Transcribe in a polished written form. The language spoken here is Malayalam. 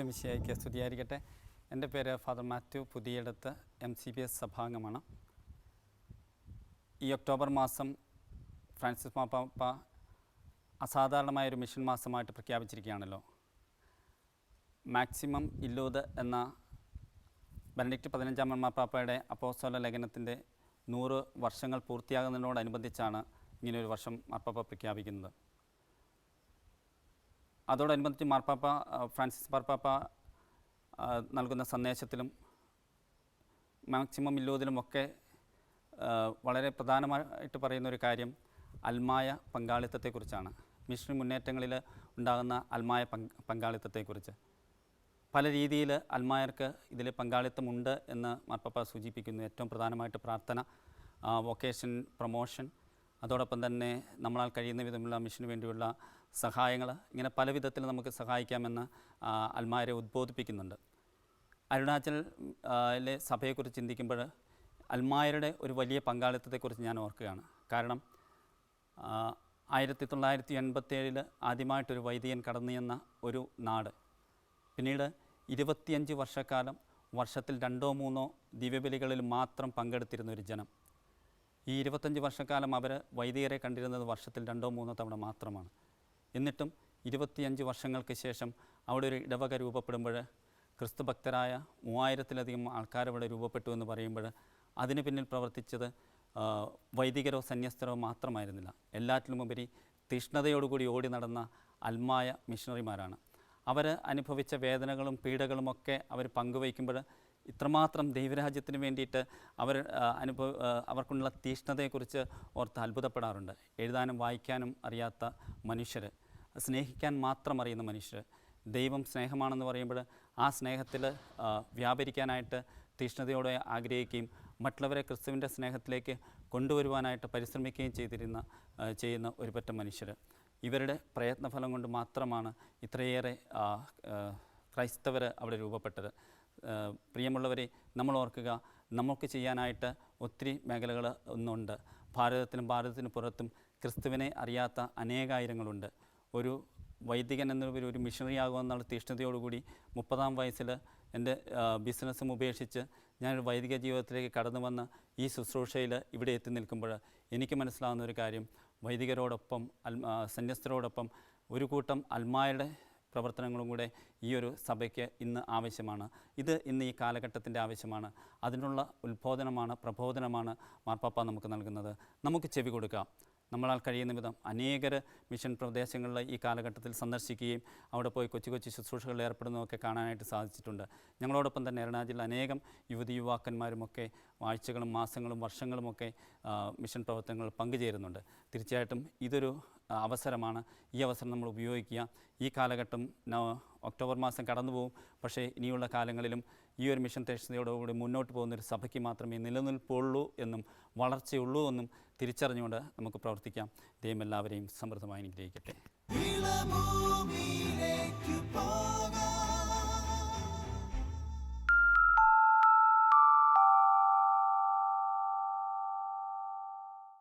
ഈശോമിശിഹായ്ക്ക് സ്തുതിയായിരിക്കട്ടെ. എൻ്റെ പേര് ഫാദർ മാത്യു പുതിയടത്ത്, MCBS സഭാംഗമാണ്. ഈ ഒക്ടോബർ മാസം ഫ്രാൻസിസ് മാർപ്പാപ്പ അസാധാരണമായൊരു മിഷൻ മാസമായിട്ട് പ്രഖ്യാപിച്ചിരിക്കുകയാണല്ലോ. മാക്സിമം ഇല്ലൂത് എന്ന ബെനഡിക്റ്റ് 15 മാർപ്പാപ്പയുടെ അപ്പോസ്തല ലേഖനത്തിൻ്റെ 100 വർഷങ്ങൾ പൂർത്തിയാകുന്നതിനോടനുബന്ധിച്ചാണ് ഇങ്ങനെയൊരു വർഷം മാർപ്പാപ്പ പ്രഖ്യാപിക്കുന്നത്. അതോടനുബന്ധിച്ച് ഫ്രാൻസിസ് മാർപ്പാപ്പ നൽകുന്ന സന്ദേശത്തിലും മാക്സിമം ഇല്ലൂതിലുമൊക്കെ വളരെ പ്രധാനമായിട്ട് പറയുന്നൊരു കാര്യം അൽമായ പങ്കാളിത്തത്തെക്കുറിച്ചാണ്. മിഷണറി മുന്നേറ്റങ്ങളിൽ ഉണ്ടാകുന്ന അൽമായ പങ്കാളിത്തത്തെക്കുറിച്ച് പല രീതിയിൽ അൽമായർക്ക് ഇതിൽ പങ്കാളിത്തമുണ്ട് എന്ന് മാർപ്പാപ്പ സൂചിപ്പിക്കുന്നു. ഏറ്റവും പ്രധാനമായിട്ട് പ്രാർത്ഥന, വൊക്കേഷൻ, പ്രൊമോഷൻ, അതോടൊപ്പം തന്നെ നമ്മളാൽ കഴിയുന്ന വിധമുള്ള മിഷന് വേണ്ടിയുള്ള സഹായങ്ങൾ, ഇങ്ങനെ പല വിധത്തിൽ നമുക്ക് സഹായിക്കാമെന്ന് അൽമായരെ ഉദ്ബോധിപ്പിക്കുന്നുണ്ട്. അരുണാചലിലെ സഭയെക്കുറിച്ച് ചിന്തിക്കുമ്പോൾ അൽമായരുടെ ഒരു വലിയ പങ്കാളിത്തത്തെക്കുറിച്ച് ഞാൻ ഓർക്കുകയാണ്. കാരണം 1987 ആദ്യമായിട്ടൊരു വൈദികൻ കടന്നു ചെന്ന ഒരു നാട്, പിന്നീട് 25 വർഷക്കാലം വർഷത്തിൽ 2-3 ദിവ്യബലികളിൽ മാത്രം പങ്കെടുത്തിരുന്ന ഒരു ജനം. ഈ 25 വർഷക്കാലം അവർ വൈദികരെ കണ്ടിരുന്നത് വർഷത്തിൽ 2-3 തവണ മാത്രമാണ്. എന്നിട്ടും 25 വർഷങ്ങൾക്ക് ശേഷം അവിടെ ഒരു ഇടവക രൂപപ്പെടുമ്പോൾ ക്രിസ്തുഭക്തരായ 3000-ലധികം ആൾക്കാരവിടെ രൂപപ്പെട്ടു എന്ന് പറയുമ്പോൾ അതിന് പിന്നിൽ പ്രവർത്തിച്ചത് വൈദികരോ സന്യസ്തരോ മാത്രമായിരുന്നില്ല. എല്ലാറ്റിലുമുപരി തീഷ്ണതയോടുകൂടി ഓടി നടന്ന അൽമായ മിഷണറിമാരാണ്. അവർ അനുഭവിച്ച വേദനകളും പീഡകളുമൊക്കെ അവർ പങ്കുവയ്ക്കുമ്പോൾ ഇത്രമാത്രം ദൈവരാജ്യത്തിന് വേണ്ടിയിട്ട് അവർക്കുള്ള തീഷ്ണതയെക്കുറിച്ച് ഓർത്ത് അത്ഭുതപ്പെടാറുണ്ട്. എഴുതാനും വായിക്കാനും അറിയാത്ത മനുഷ്യർ, സ്നേഹിക്കാൻ മാത്രം അറിയുന്ന മനുഷ്യർ, ദൈവം സ്നേഹമാണെന്ന് പറയുമ്പോൾ ആ സ്നേഹത്തിൽ വ്യാപരിക്കാനായിട്ട് തീഷ്ണതയോടെ ആഗ്രഹിക്കുകയും മറ്റുള്ളവരെ ക്രിസ്തുവിൻ്റെ സ്നേഹത്തിലേക്ക് കൊണ്ടുവരുവാനായിട്ട് പരിശ്രമിക്കുകയും ചെയ്യുന്ന ഒരു പറ്റം മനുഷ്യർ. ഇവരുടെ പ്രയത്നഫലം കൊണ്ട് മാത്രമാണ് ഇത്രയേറെ ക്രൈസ്തവർ അവിടെ രൂപപ്പെട്ടത്. പ്രിയമുള്ളവരെ, നമ്മൾ ഓർക്കുക, നമുക്ക് ചെയ്യാനായിട്ട് ഒത്തിരി മേഖലകൾ ഒന്നുണ്ട്. ഭാരതത്തിനും പുറത്തും ക്രിസ്തുവിനെ അറിയാത്ത അനേകായിരങ്ങളുണ്ട്. ഒരു വൈദികൻ എന്നൊരു ഒരു മിഷണറി ആകുമെന്നുള്ള തീഷ്ണതയോടുകൂടി 30-ാം വയസ്സിൽ എൻ്റെ ബിസിനസ്സും ഉപേക്ഷിച്ച് ഞാനൊരു വൈദിക ജീവിതത്തിലേക്ക് കടന്നു വന്ന് ഈ ശുശ്രൂഷയിൽ ഇവിടെ എത്തി നിൽക്കുമ്പോൾ എനിക്ക് മനസ്സിലാകുന്ന ഒരു കാര്യം, വൈദികരോടൊപ്പം സന്യസ്തരോടൊപ്പം ഒരു കൂട്ടം അൽമായരുടെ പ്രവർത്തനങ്ങളും കൂടെ ഈ ഒരു സഭയ്ക്ക് ഇന്ന് ആവശ്യമാണ്. ഇത് ഇന്ന് ഈ കാലഘട്ടത്തിൻ്റെ ആവശ്യമാണ്. അതിനുള്ള ഉത്ബോധനമാണ്, പ്രബോധനമാണ് മാർപ്പാപ്പ നമുക്ക് നൽകുന്നത്. നമുക്ക് ചെവി കൊടുക്കാം. നമ്മളാൽ കഴിയുന്ന വിധം അനേകർ മിഷൻ പ്രദേശങ്ങളിൽ ഈ കാലഘട്ടത്തിൽ സന്ദർശിക്കുകയും അവിടെ പോയി കൊച്ചു കൊച്ചു ശുശ്രൂഷകളിൽ ഏർപ്പെടുന്നതൊക്കെ കാണാനായിട്ട് സാധിച്ചിട്ടുണ്ട്. ഞങ്ങളോടൊപ്പം തന്നെ അരുണാചലിൽ അനേകം യുവാക്കന്മാരുമൊക്കെ ആഴ്ചകളും മാസങ്ങളും വർഷങ്ങളുമൊക്കെ മിഷൻ പ്രവർത്തനങ്ങളിൽ പങ്കുചേരുന്നുണ്ട്. തീർച്ചയായിട്ടും ഇതൊരു അവസരമാണ്. ഈ അവസരം നമ്മൾ ഉപയോഗിക്കുക. ഈ കാലഘട്ടം ഒക്ടോബർ മാസം കടന്നു പോകും. പക്ഷേ ഇനിയുള്ള കാലങ്ങളിലും ഈ ഒരു മിഷൻ തീഷ്ണതയോടുകൂടി മുന്നോട്ട് പോകുന്നൊരു സഭയ്ക്ക് മാത്രമേ നിലനിൽപ്പുള്ളൂ എന്നും വളർച്ചയുള്ളൂ എന്നും തിരിച്ചറിഞ്ഞുകൊണ്ട് നമുക്ക് പ്രവർത്തിക്കാം. ദൈവം എല്ലാവരെയും സമൃദ്ധമായി അനുഗ്രഹിക്കട്ടെ.